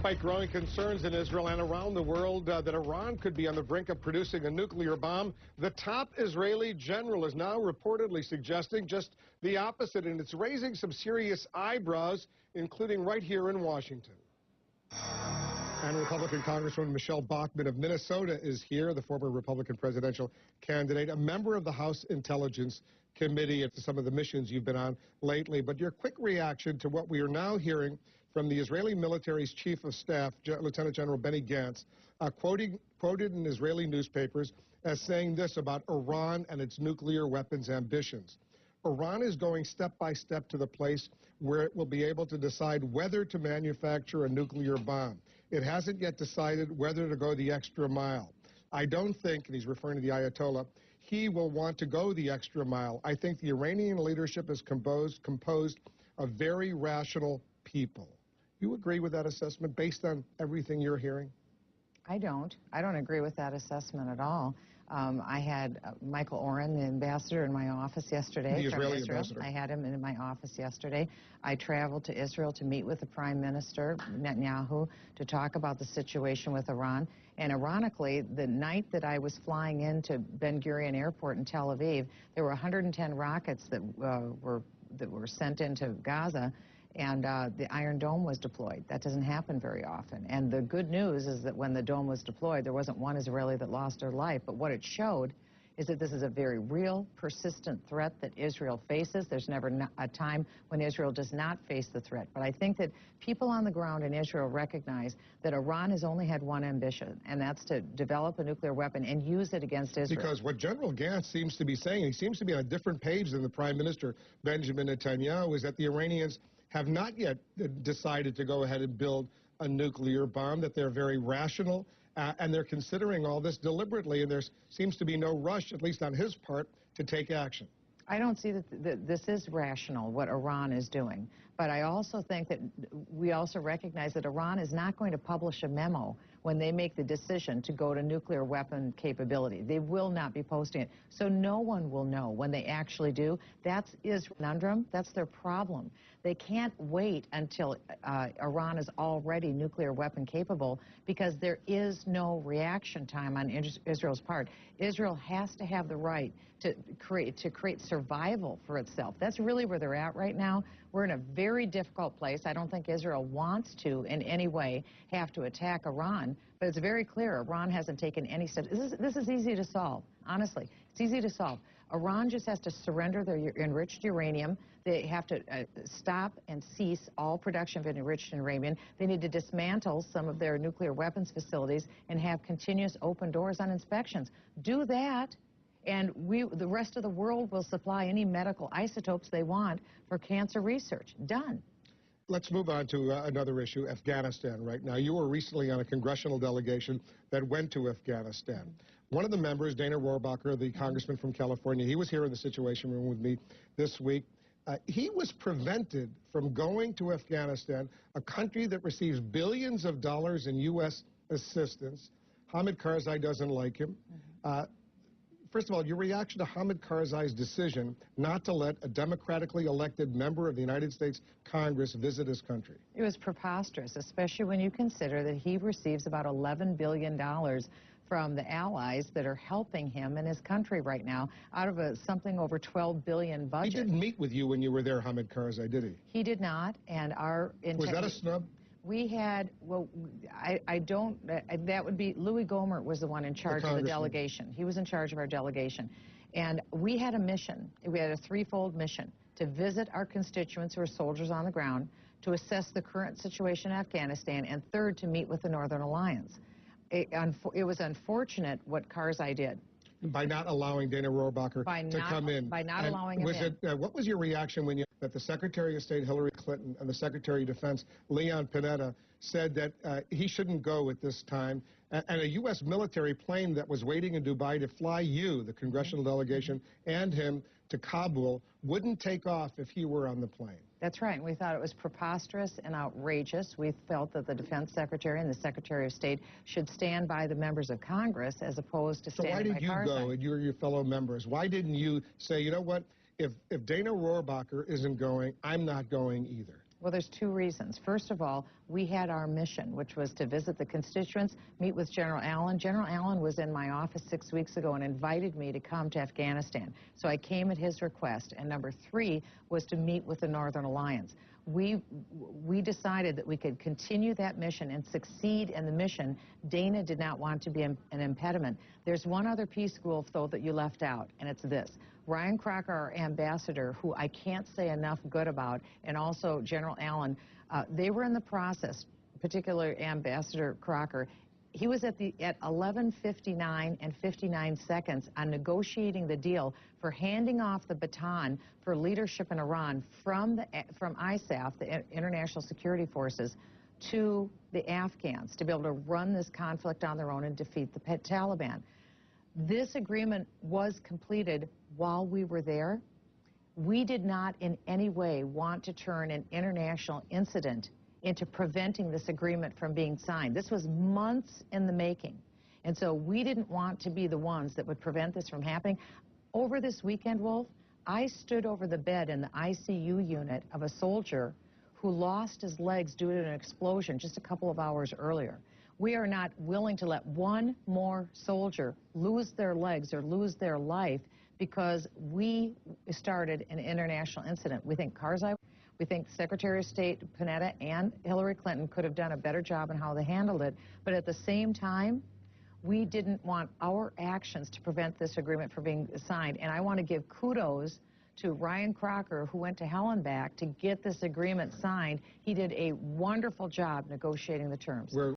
Despite growing concerns in Israel and around the world that Iran could be on the brink of producing a nuclear bomb, the top Israeli general is now reportedly suggesting just the opposite, and it's raising some serious eyebrows, including right here in Washington. And Republican Congresswoman Michelle Bachmann of Minnesota is here, the former Republican presidential candidate, a member of the House Intelligence Committee, and some of the missions you've been on lately. But your quick reaction to what we are now hearing from the Israeli military's chief of staff, Lieutenant General Benny Gantz, quoted in Israeli newspapers as saying this about Iran and its nuclear weapons ambitions. Iran is going step by step to the place where it will be able to decide whether to manufacture a nuclear bomb. It hasn't yet decided whether to go the extra mile. I don't think, and he's referring to the Ayatollah, he will want to go the extra mile. I think the Iranian leadership is composed of very rational people. You agree with that assessment based on everything you're hearing? I don't. I don't agree with that assessment at all. I had Michael Oren, the ambassador, in my office yesterday. The Israeli ambassador. I had him in my office yesterday. I traveled to Israel to meet with the Prime Minister, Netanyahu, to talk about the situation with Iran. And ironically, the night that I was flying into Ben Gurion Airport in Tel Aviv, there were 110 rockets that were sent into Gaza, and the Iron Dome was deployed. That doesn't happen very often. And the good news is that when the dome was deployed, there wasn't one Israeli that lost their life. But what it showed is that this is a very real, persistent threat that Israel faces. There's never a time when Israel does not face the threat. But I think that people on the ground in Israel recognize that Iran has only had one ambition, and that's to develop a nuclear weapon and use it against Israel. Because what General Gantz seems to be saying, he seems to be on a different page than the Prime Minister, Benjamin Netanyahu, is that the Iranians have not yet decided to go ahead and build a nuclear bomb, that they're very rational, and they're considering all this deliberately, and there seems to be no rush, at least on his part, to take action. I don't see that this is rational, what Iran is doing. But I also think that we also recognize that Iran is not going to publish a memo when they make the decision to go to nuclear weapon capability. They will not be posting it. So no one will know when they actually do. That's Israel's conundrum. That's their problem. They can't wait until Iran is already nuclear weapon capable, because there is no reaction time on Israel's part. Israel has to have the right to create survival for itself. That's really where they're at right now. We're in a very difficult place. I don't think Israel wants to in any way have to attack Iran, but it's very clear Iran hasn't taken any steps. This is easy to solve, honestly. It's easy to solve. Iran just has to surrender their enriched uranium. They have to stop and cease all production of enriched uranium. They need to dismantle some of their nuclear weapons facilities and have continuous open doors on inspections. Do that, and the rest of the world will supply any medical isotopes they want for cancer research. Done. Let's move on to another issue, Afghanistan right now. You were recently on a congressional delegation that went to Afghanistan. One of the members, Dana Rohrabacher, the congressman from California, he was here in the Situation Room with me this week. He was prevented from going to Afghanistan, a country that receives billions of dollars in U.S. assistance. Hamid Karzai doesn't like him. First of all, your reaction to Hamid Karzai's decision not to let a democratically elected member of the United States Congress visit his country? It was preposterous, especially when you consider that he receives about $11 billion from the allies that are helping him in his country right now out of something over $12 billion budget. He didn't meet with you when you were there, Hamid Karzai, did he? He did not, and our intent... Was that a snub? We had, well, I don't, that would be, Louis Gohmert was the one in charge of the delegation. He was in charge of our delegation. And we had a mission. We had a threefold mission: to visit our constituents who are soldiers on the ground, to assess the current situation in Afghanistan, and third, to meet with the Northern Alliance. It was unfortunate what Karzai did. By not allowing Dana Rohrabacher to come in. By not allowing him in. What was your reaction when that the Secretary of State Hillary Clinton and the Secretary of Defense Leon Panetta said that he shouldn't go at this time, and a U.S. military plane that was waiting in Dubai to fly you, the congressional delegation, and him to Kabul wouldn't take off if he were on the plane? That's right. We thought it was preposterous and outrageous. We felt that the Defense Secretary and the Secretary of State should stand by the members of Congress as opposed to standing by Karzai. So why did you go, and your fellow members, why didn't you say, you know what, if Dana Rohrabacher isn't going, I'm not going either? Well, there's two reasons. First of all, we had our mission, which was to visit the constituents, meet with General Allen. General Allen was in my office 6 weeks ago and invited me to come to Afghanistan. So I came at his request. And number three was to meet with the Northern Alliance. We decided that we could continue that mission and succeed in the mission. Dana did not want to be an impediment. There's one other piece, Wolf, though, that you left out, and it's this. Ryan Crocker, our ambassador, who I can't say enough good about, and also General Allen, they were in the process, particularly Ambassador Crocker. He was at 11:59 and 59 seconds on negotiating the deal for handing off the baton for leadership in Iran from ISAF, the International Security Forces, to the Afghans to be able to run this conflict on their own and defeat the Taliban. This agreement was completed while we were there. We did not in any way want to turn an international incident into preventing this agreement from being signed. This was months in the making. And so we didn't want to be the ones that would prevent this from happening. Over this weekend, Wolf, I stood over the bed in the ICU unit of a soldier who lost his legs due to an explosion just a couple of hours earlier. We are not willing to let one more soldier lose their legs or lose their life because we started an international incident. We think Karzai, we think Secretary of State Panetta and Hillary Clinton could have done a better job in how they handled it, but at the same time, we didn't want our actions to prevent this agreement from being signed. And I want to give kudos to Ryan Crocker, who went to hell and back to get this agreement signed. He did a wonderful job negotiating the terms.